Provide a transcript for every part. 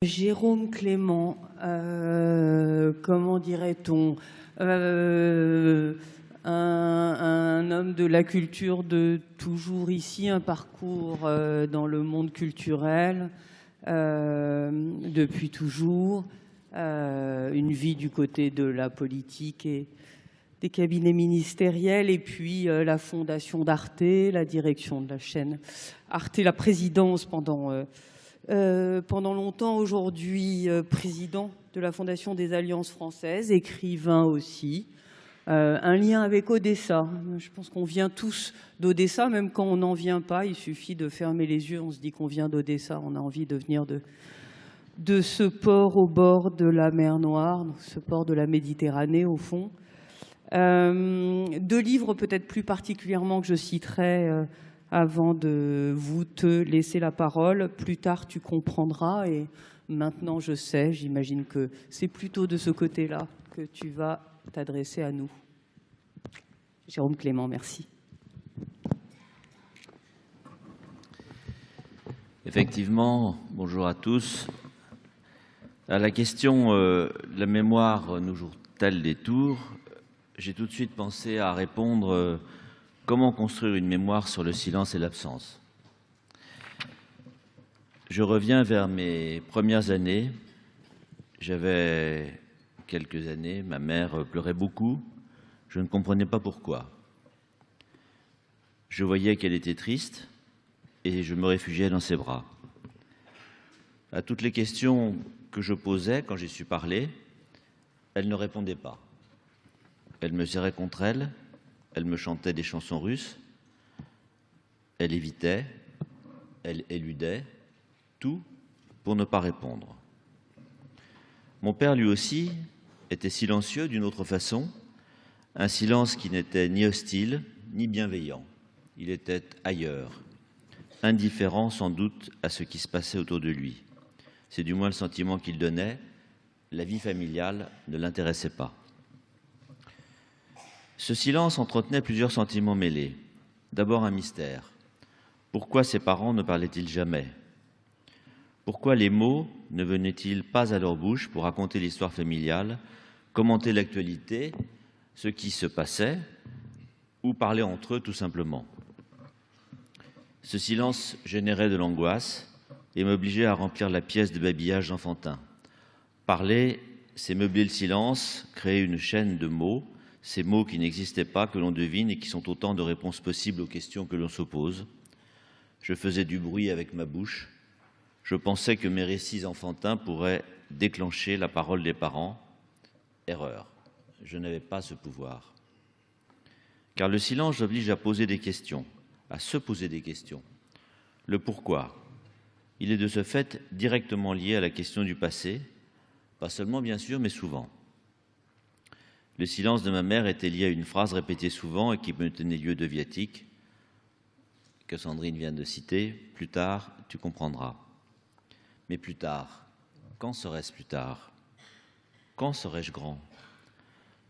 Jérôme Clément, comment dirait-on, un homme de la culture de toujours ici, un parcours dans le monde culturel depuis toujours, une vie du côté de la politique et des cabinets ministériels, et puis la fondation d'Arte, la direction de la chaîne Arte, la présidence pendant longtemps, aujourd'hui président de la Fondation des Alliances françaises, écrivain aussi. Un lien avec Odessa. Je pense qu'on vient tous d'Odessa, même quand on n'en vient pas. Il suffit de fermer les yeux, on se dit qu'on vient d'Odessa. On a envie de venir de ce port au bord de la mer Noire, ce port de la Méditerranée au fond. Deux livres peut-être plus particulièrement que je citerai avant de vous te laisser la parole. Plus tard, tu comprendras. Et maintenant, je sais, j'imagine que c'est plutôt de ce côté-là que tu vas t'adresser à nous. Jérôme Clément, merci. Effectivement, bonjour à tous. À la question la mémoire nous joue-t-elle des tours, j'ai tout de suite pensé à répondre comment construire une mémoire sur le silence et l'absence. Je reviens vers mes premières années. J'avais quelques années, ma mère pleurait beaucoup. Je ne comprenais pas pourquoi. Je voyais qu'elle était triste et je me réfugiais dans ses bras. À toutes les questions que je posais quand j'ai su parler, elle ne répondait pas. Elle me serrait contre elle, elle me chantait des chansons russes, elle évitait, elle éludait, tout pour ne pas répondre. Mon père, lui aussi, était silencieux d'une autre façon, un silence qui n'était ni hostile ni bienveillant. Il était ailleurs, indifférent sans doute à ce qui se passait autour de lui. C'est du moins le sentiment qu'il donnait. La vie familiale ne l'intéressait pas. Ce silence entretenait plusieurs sentiments mêlés. D'abord un mystère. Pourquoi ses parents ne parlaient-ils jamais? Pourquoi les mots ne venaient-ils pas à leur bouche pour raconter l'histoire familiale, commenter l'actualité, ce qui se passait, ou parler entre eux tout simplement? Ce silence générait de l'angoisse et m'obligeait à remplir la pièce de babillage enfantin. Parler, c'est meubler le silence, créer une chaîne de mots, ces mots qui n'existaient pas, que l'on devine et qui sont autant de réponses possibles aux questions que l'on se pose. Je faisais du bruit avec ma bouche. Je pensais que mes récits enfantins pourraient déclencher la parole des parents. Erreur. Je n'avais pas ce pouvoir. Car le silence oblige à poser des questions, à se poser des questions. Le pourquoi. Il est de ce fait directement lié à la question du passé, pas seulement bien sûr, mais souvent. Le silence de ma mère était lié à une phrase répétée souvent et qui me tenait lieu de viatique, que Sandrine vient de citer. Plus tard, tu comprendras. Mais plus tard, quand serait-ce plus tard? Quand serais-je grand?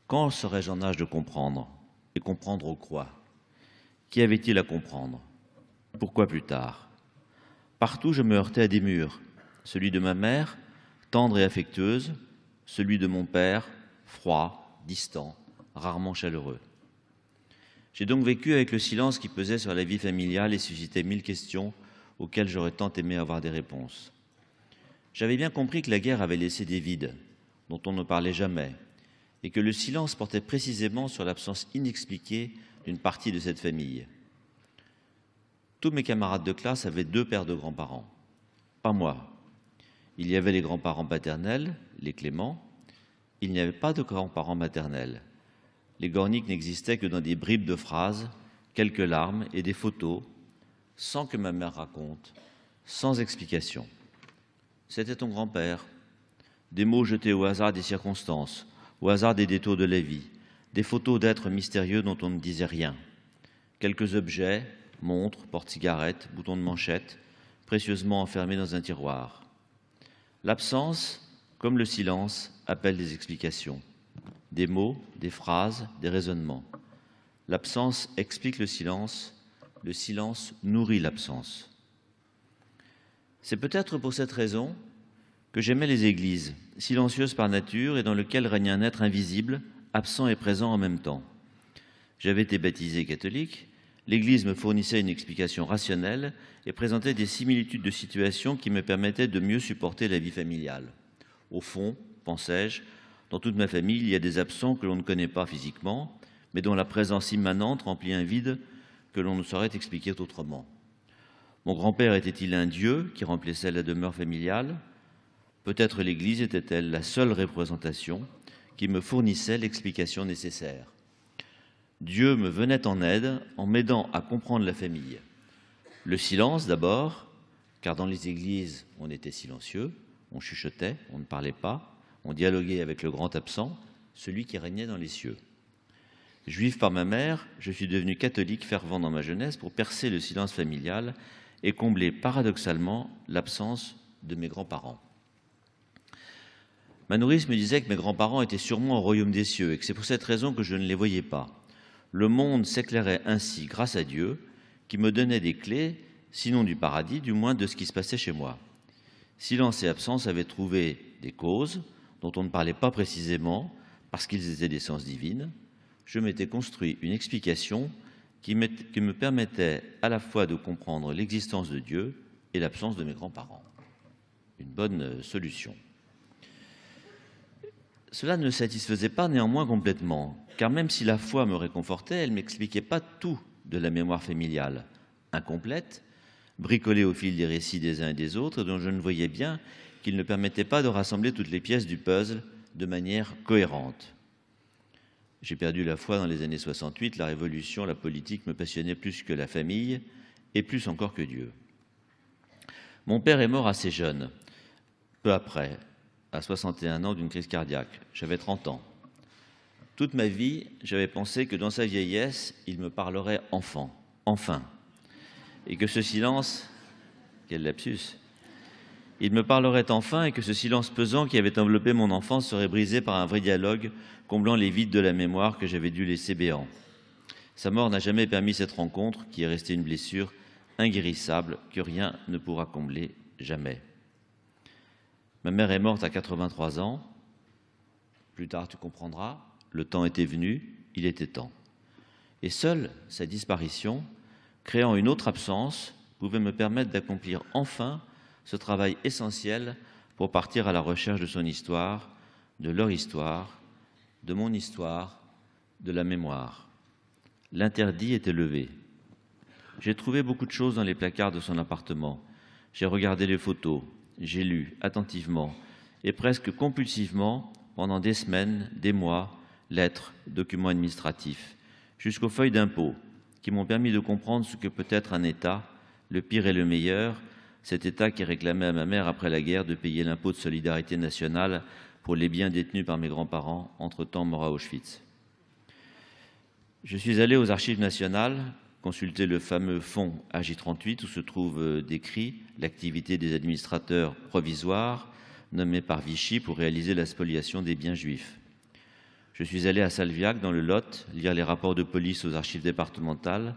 Quand serais-je en âge de comprendre? Et comprendre quoi? Qui avait-il à comprendre? Pourquoi plus tard? Partout, je me heurtais à des murs. Celui de ma mère, tendre et affectueuse, celui de mon père, froid, distant, rarement chaleureux. J'ai donc vécu avec le silence qui pesait sur la vie familiale et suscitait 1000 questions auxquelles j'aurais tant aimé avoir des réponses. J'avais bien compris que la guerre avait laissé des vides, dont on ne parlait jamais, et que le silence portait précisément sur l'absence inexpliquée d'une partie de cette famille. Tous mes camarades de classe avaient 2 paires de grands-parents, pas moi. Il y avait les grands-parents paternels, les Clément. Il n'y avait pas de grands-parents maternels. Les Gornick n'existaient que dans des bribes de phrases, quelques larmes et des photos, sans que ma mère raconte, sans explication. C'était ton grand-père. Des mots jetés au hasard des circonstances, au hasard des détours de la vie, des photos d'êtres mystérieux dont on ne disait rien. Quelques objets, montres, porte-cigarettes, boutons de manchette, précieusement enfermés dans un tiroir. L'absence, comme le silence, appelle des explications. Des mots, des phrases, des raisonnements. L'absence explique le silence nourrit l'absence. C'est peut-être pour cette raison que j'aimais les églises, silencieuses par nature et dans lesquelles règne un être invisible, absent et présent en même temps. J'avais été baptisé catholique, l'Église me fournissait une explication rationnelle et présentait des similitudes de situations qui me permettaient de mieux supporter la vie familiale. Au fond, pensais-je, dans toute ma famille, il y a des absents que l'on ne connaît pas physiquement, mais dont la présence immanente remplit un vide que l'on ne saurait expliquer autrement. Mon grand-père était-il un dieu qui remplissait la demeure familiale ? Peut-être l'Église était-elle la seule représentation qui me fournissait l'explication nécessaire. Dieu me venait en aide en m'aidant à comprendre la famille. Le silence d'abord, car dans les églises, on était silencieux, on chuchotait, on ne parlait pas, on dialoguait avec le grand absent, celui qui régnait dans les cieux. Juif par ma mère, je suis devenu catholique fervent dans ma jeunesse pour percer le silence familial et combler paradoxalement l'absence de mes grands-parents. Ma nourrice me disait que mes grands-parents étaient sûrement au royaume des cieux et que c'est pour cette raison que je ne les voyais pas. Le monde s'éclairait ainsi grâce à Dieu, qui me donnait des clés, sinon du paradis, du moins de ce qui se passait chez moi. Silence et absence avaient trouvé des causes dont on ne parlait pas précisément parce qu'ils étaient d'essence divine. Je m'étais construit une explication qui me permettait à la fois de comprendre l'existence de Dieu et l'absence de mes grands-parents. Une bonne solution. Cela ne satisfaisait pas néanmoins complètement, car même si la foi me réconfortait, elle ne m'expliquait pas tout de la mémoire familiale, incomplète, bricolée au fil des récits des uns et des autres, dont je ne voyais bien qu'ils ne permettaient pas de rassembler toutes les pièces du puzzle de manière cohérente. J'ai perdu la foi dans les années 68, la révolution, la politique me passionnait plus que la famille, et plus encore que Dieu. Mon père est mort assez jeune, peu après, à 61 ans d'une crise cardiaque. J'avais 30 ans. Toute ma vie, j'avais pensé que dans sa vieillesse, il me parlerait enfin. Et que ce silence, quel lapsus, il me parlerait enfin et que ce silence pesant qui avait enveloppé mon enfance serait brisé par un vrai dialogue comblant les vides de la mémoire que j'avais dû laisser béant. Sa mort n'a jamais permis cette rencontre qui est restée une blessure inguérissable que rien ne pourra combler jamais. Ma mère est morte à 83 ans. Plus tard, tu comprendras, le temps était venu, il était temps. Et seule sa disparition, créant une autre absence, pouvait me permettre d'accomplir enfin ce travail essentiel pour partir à la recherche de son histoire, de leur histoire, de mon histoire, de la mémoire. L'interdit était levé. J'ai trouvé beaucoup de choses dans les placards de son appartement. J'ai regardé les photos. J'ai lu attentivement et presque compulsivement pendant des semaines, des mois, lettres, documents administratifs, jusqu'aux feuilles d'impôt qui m'ont permis de comprendre ce que peut être un État, le pire et le meilleur, cet État qui réclamait à ma mère après la guerre de payer l'impôt de solidarité nationale pour les biens détenus par mes grands-parents, entre-temps morts à Auschwitz. Je suis allé aux Archives nationales consulter le fameux fonds AJ38 où se trouve décrit l'activité des administrateurs provisoires nommés par Vichy pour réaliser la spoliation des biens juifs. Je suis allé à Salviac, dans le Lot, lire les rapports de police aux archives départementales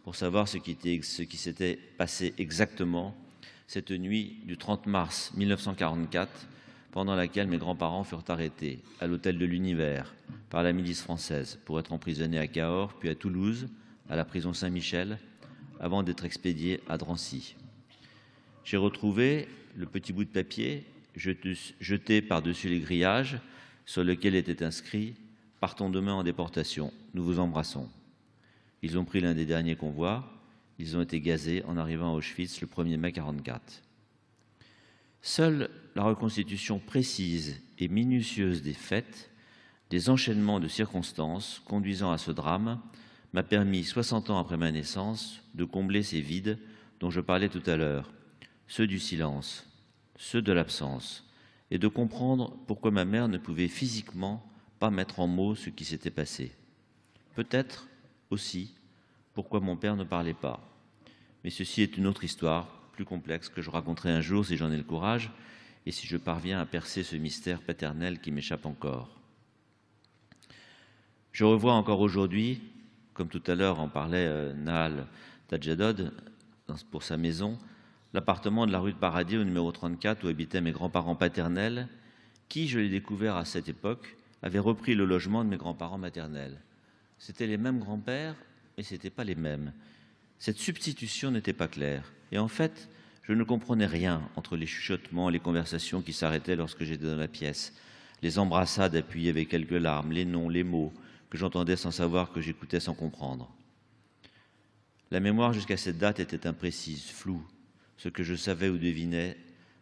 pour savoir ce qui s'était passé exactement cette nuit du 30 mars 1944, pendant laquelle mes grands-parents furent arrêtés à l'hôtel de l'Univers par la milice française pour être emprisonnés à Cahors, puis à Toulouse, à la prison Saint-Michel, avant d'être expédiés à Drancy. J'ai retrouvé le petit bout de papier jeté par-dessus les grillages sur lequel était inscrit « Partons demain en déportation, nous vous embrassons ». Ils ont pris l'un des derniers convois, ils ont été gazés en arrivant à Auschwitz le 1er mai 1944. Seule la reconstitution précise et minutieuse des faits, des enchaînements de circonstances conduisant à ce drame, m'a permis, 60 ans après ma naissance, de combler ces vides dont je parlais tout à l'heure, ceux du silence, ceux de l'absence, et de comprendre pourquoi ma mère ne pouvait physiquement pas mettre en mots ce qui s'était passé. Peut-être aussi pourquoi mon père ne parlait pas. Mais ceci est une autre histoire, plus complexe, que je raconterai un jour si j'en ai le courage, et si je parviens à percer ce mystère paternel qui m'échappe encore. Je revois encore aujourd'hui, comme tout à l'heure en parlait Nahal Tajadod pour sa maison, l'appartement de la rue de Paradis au numéro 34 où habitaient mes grands-parents paternels, qui, je l'ai découvert à cette époque, avaient repris le logement de mes grands-parents maternels. C'étaient les mêmes grands-pères, mais ce n'étaient pas les mêmes. Cette substitution n'était pas claire. Et en fait, je ne comprenais rien entre les chuchotements, les conversations qui s'arrêtaient lorsque j'étais dans la pièce, les embrassades appuyées avec quelques larmes, les noms, les mots que j'entendais sans savoir, que j'écoutais sans comprendre. La mémoire jusqu'à cette date était imprécise, floue. Ce que je savais ou devinais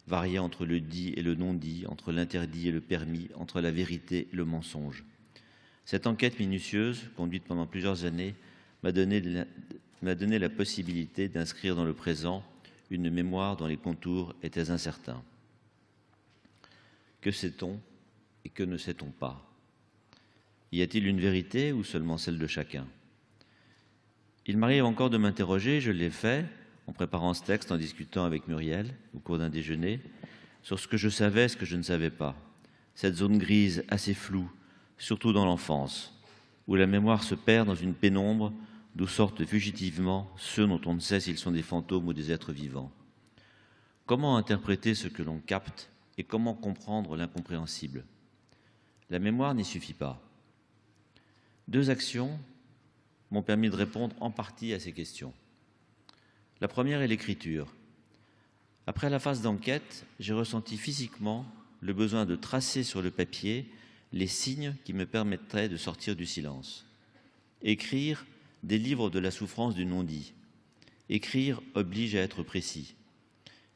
variait entre le dit et le non-dit, entre l'interdit et le permis, entre la vérité et le mensonge. Cette enquête minutieuse, conduite pendant plusieurs années, m'a donné la possibilité d'inscrire dans le présent une mémoire dont les contours étaient incertains. Que sait-on et que ne sait-on pas? Y a-t-il une vérité ou seulement celle de chacun? Il m'arrive encore de m'interroger, je l'ai fait en préparant ce texte, en discutant avec Muriel au cours d'un déjeuner, sur ce que je savais et ce que je ne savais pas. Cette zone grise assez floue, surtout dans l'enfance, où la mémoire se perd dans une pénombre d'où sortent fugitivement ceux dont on ne sait s'ils sont des fantômes ou des êtres vivants. Comment interpréter ce que l'on capte et comment comprendre l'incompréhensible? La mémoire n'y suffit pas. 2 actions m'ont permis de répondre en partie à ces questions. La première est l'écriture. Après la phase d'enquête, j'ai ressenti physiquement le besoin de tracer sur le papier les signes qui me permettraient de sortir du silence. Écrire délivre de la souffrance du non-dit. Écrire oblige à être précis.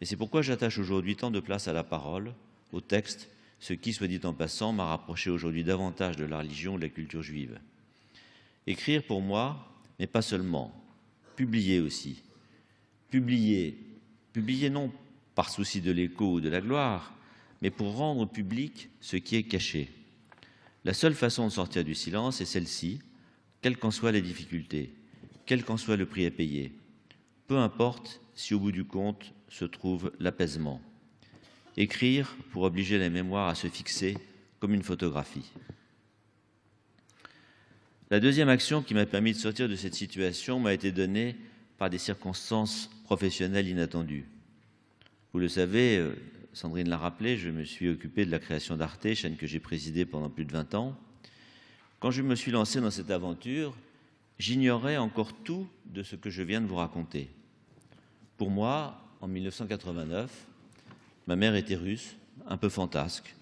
Et c'est pourquoi j'attache aujourd'hui tant de place à la parole, au texte, ce qui, soit dit en passant, m'a rapproché aujourd'hui davantage de la religion ou de la culture juive. Écrire pour moi, mais pas seulement, publier aussi. Publier non par souci de l'écho ou de la gloire, mais pour rendre public ce qui est caché. La seule façon de sortir du silence est celle-ci, quelles qu'en soient les difficultés, quel qu'en soit le prix à payer. Peu importe si au bout du compte se trouve l'apaisement. Écrire pour obliger la mémoire à se fixer comme une photographie. La deuxième action qui m'a permis de sortir de cette situation m'a été donnée par des circonstances professionnelles inattendues. Vous le savez, Sandrine l'a rappelé, je me suis occupé de la création d'Arte, chaîne que j'ai présidée pendant plus de 20 ans. Quand je me suis lancé dans cette aventure, j'ignorais encore tout de ce que je viens de vous raconter. Pour moi, en 1989, ma mère était russe, un peu fantasque.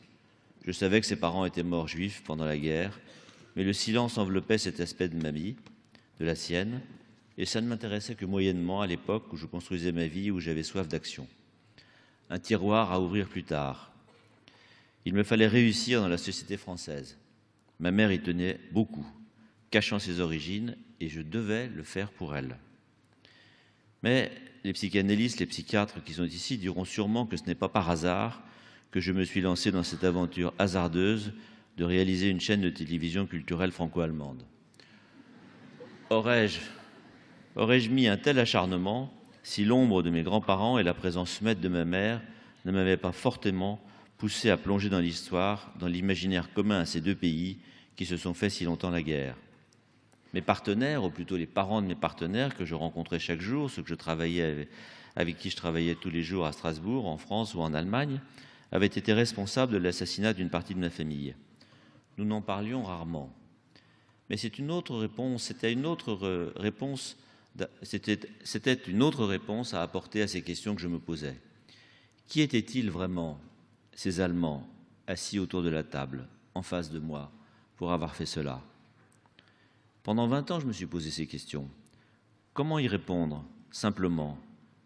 Je savais que ses parents étaient morts juifs pendant la guerre, mais le silence enveloppait cet aspect de ma vie, de la sienne, et ça ne m'intéressait que moyennement à l'époque où je construisais ma vie, où j'avais soif d'action. Un tiroir à ouvrir plus tard. Il me fallait réussir dans la société française. Ma mère y tenait beaucoup, cachant ses origines, et je devais le faire pour elle. Mais les psychanalystes, les psychiatres qui sont ici diront sûrement que ce n'est pas par hasard que je me suis lancé dans cette aventure hasardeuse de réaliser une chaîne de télévision culturelle franco-allemande. Aurais-je mis un tel acharnement si l'ombre de mes grands-parents et la présence muette de ma mère ne m'avaient pas fortement poussé à plonger dans l'histoire, dans l'imaginaire commun à ces 2 pays qui se sont fait si longtemps la guerre. Mes partenaires, ou plutôt les parents de mes partenaires que je rencontrais chaque jour, ceux que je travaillais avec qui je travaillais tous les jours à Strasbourg, en France ou en Allemagne, avaient été responsables de l'assassinat d'une partie de ma famille. Nous n'en parlions rarement. Mais c'était une autre réponse à apporter à ces questions que je me posais. Qui étaient-ils vraiment, ces Allemands, assis autour de la table, en face de moi, pour avoir fait cela? Pendant 20 ans, je me suis posé ces questions. Comment y répondre, simplement,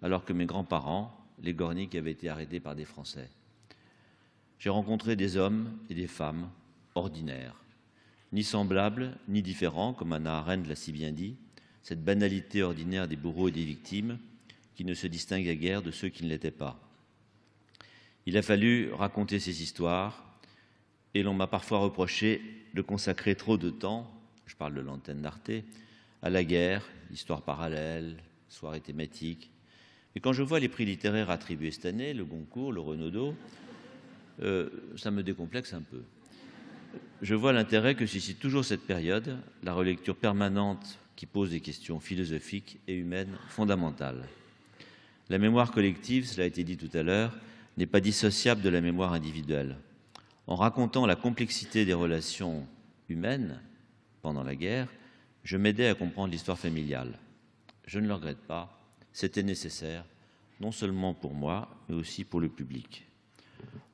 alors que mes grands-parents, les Gornick, avaient été arrêtés par des Français? J'ai rencontré des hommes et des femmes ordinaires, ni semblables, ni différents, comme Hannah Arendt l'a si bien dit, cette banalité ordinaire des bourreaux et des victimes qui ne se distinguait guère de ceux qui ne l'étaient pas. Il a fallu raconter ces histoires et l'on m'a parfois reproché de consacrer trop de temps, je parle de l'antenne d'Arte, à la guerre, histoire parallèle, soirée thématique. Et quand je vois les prix littéraires attribués cette année, le Goncourt, le Renaudot, ça me décomplexe un peu. Je vois l'intérêt que suscite toujours cette période, la relecture permanente qui pose des questions philosophiques et humaines fondamentales. La mémoire collective, cela a été dit tout à l'heure, n'est pas dissociable de la mémoire individuelle. En racontant la complexité des relations humaines pendant la guerre, je m'aidais à comprendre l'histoire familiale. Je ne le regrette pas, c'était nécessaire, non seulement pour moi, mais aussi pour le public.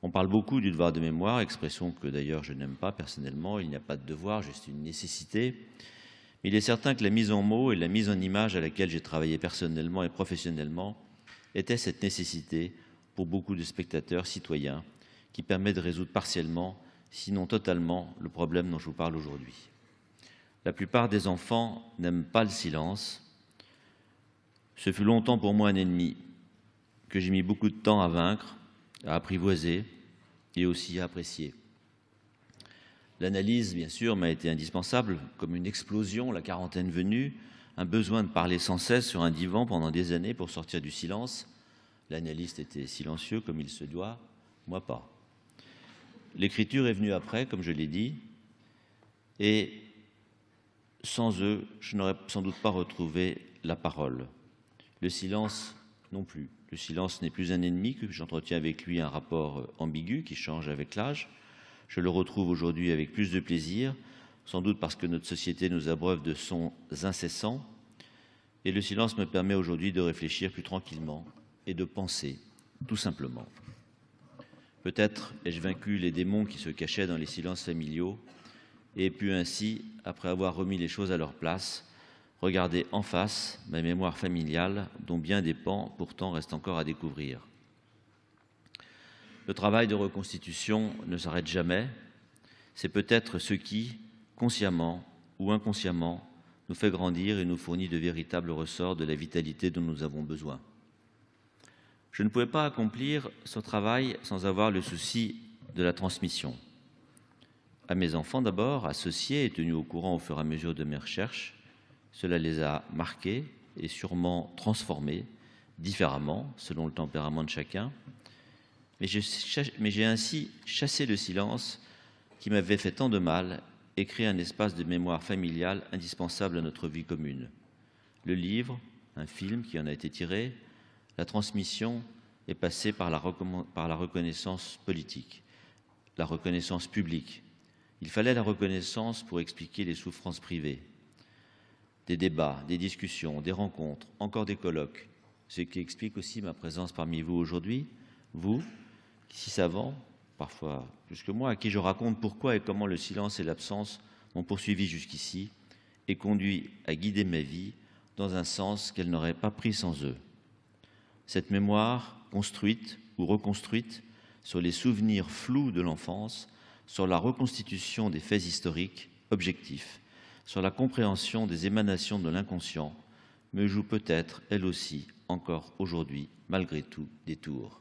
On parle beaucoup du devoir de mémoire, expression que d'ailleurs je n'aime pas personnellement. Il n'y a pas de devoir, juste une nécessité. Mais il est certain que la mise en mots et la mise en image à laquelle j'ai travaillé personnellement et professionnellement était cette nécessité pour beaucoup de spectateurs, citoyens, qui permet de résoudre partiellement, sinon totalement, le problème dont je vous parle aujourd'hui. La plupart des enfants n'aiment pas le silence. Ce fut longtemps pour moi un ennemi que j'ai mis beaucoup de temps à vaincre, à apprivoiser et aussi à apprécier. L'analyse, bien sûr, m'a été indispensable, comme une explosion, la quarantaine venue, un besoin de parler sans cesse sur un divan pendant des années pour sortir du silence. L'analyste était silencieux comme il se doit, moi pas. L'écriture est venue après, comme je l'ai dit, et sans eux, je n'aurais sans doute pas retrouvé la parole. Le silence non plus. Le silence n'est plus un ennemi, que j'entretiens avec lui un rapport ambigu qui change avec l'âge. Je le retrouve aujourd'hui avec plus de plaisir, sans doute parce que notre société nous abreuve de sons incessants. Et le silence me permet aujourd'hui de réfléchir plus tranquillement et de penser, tout simplement. Peut-être ai-je vaincu les démons qui se cachaient dans les silences familiaux et ai pu ainsi, après avoir remis les choses à leur place, regarder en face ma mémoire familiale, dont bien des pans pourtant restent encore à découvrir. Le travail de reconstitution ne s'arrête jamais. C'est peut-être ce qui, consciemment ou inconsciemment, nous fait grandir et nous fournit de véritables ressorts de la vitalité dont nous avons besoin. Je ne pouvais pas accomplir ce travail sans avoir le souci de la transmission. À mes enfants d'abord, associés et tenus au courant au fur et à mesure de mes recherches, cela les a marqués et sûrement transformés différemment selon le tempérament de chacun. Mais j'ai ainsi chassé le silence qui m'avait fait tant de mal et créé un espace de mémoire familiale indispensable à notre vie commune. Le livre, un film qui en a été tiré, la transmission est passée par la reconnaissance politique, la reconnaissance publique. Il fallait la reconnaissance pour expliquer les souffrances privées. Des débats, des discussions, des rencontres, encore des colloques, ce qui explique aussi ma présence parmi vous aujourd'hui, vous, si savants, parfois plus que moi, à qui je raconte pourquoi et comment le silence et l'absence m'ont poursuivi jusqu'ici et conduit à guider ma vie dans un sens qu'elle n'aurait pas pris sans eux. Cette mémoire, construite ou reconstruite sur les souvenirs flous de l'enfance, sur la reconstitution des faits historiques objectifs, sur la compréhension des émanations de l'inconscient, me joue peut-être, elle aussi, encore aujourd'hui, malgré tout, des tours.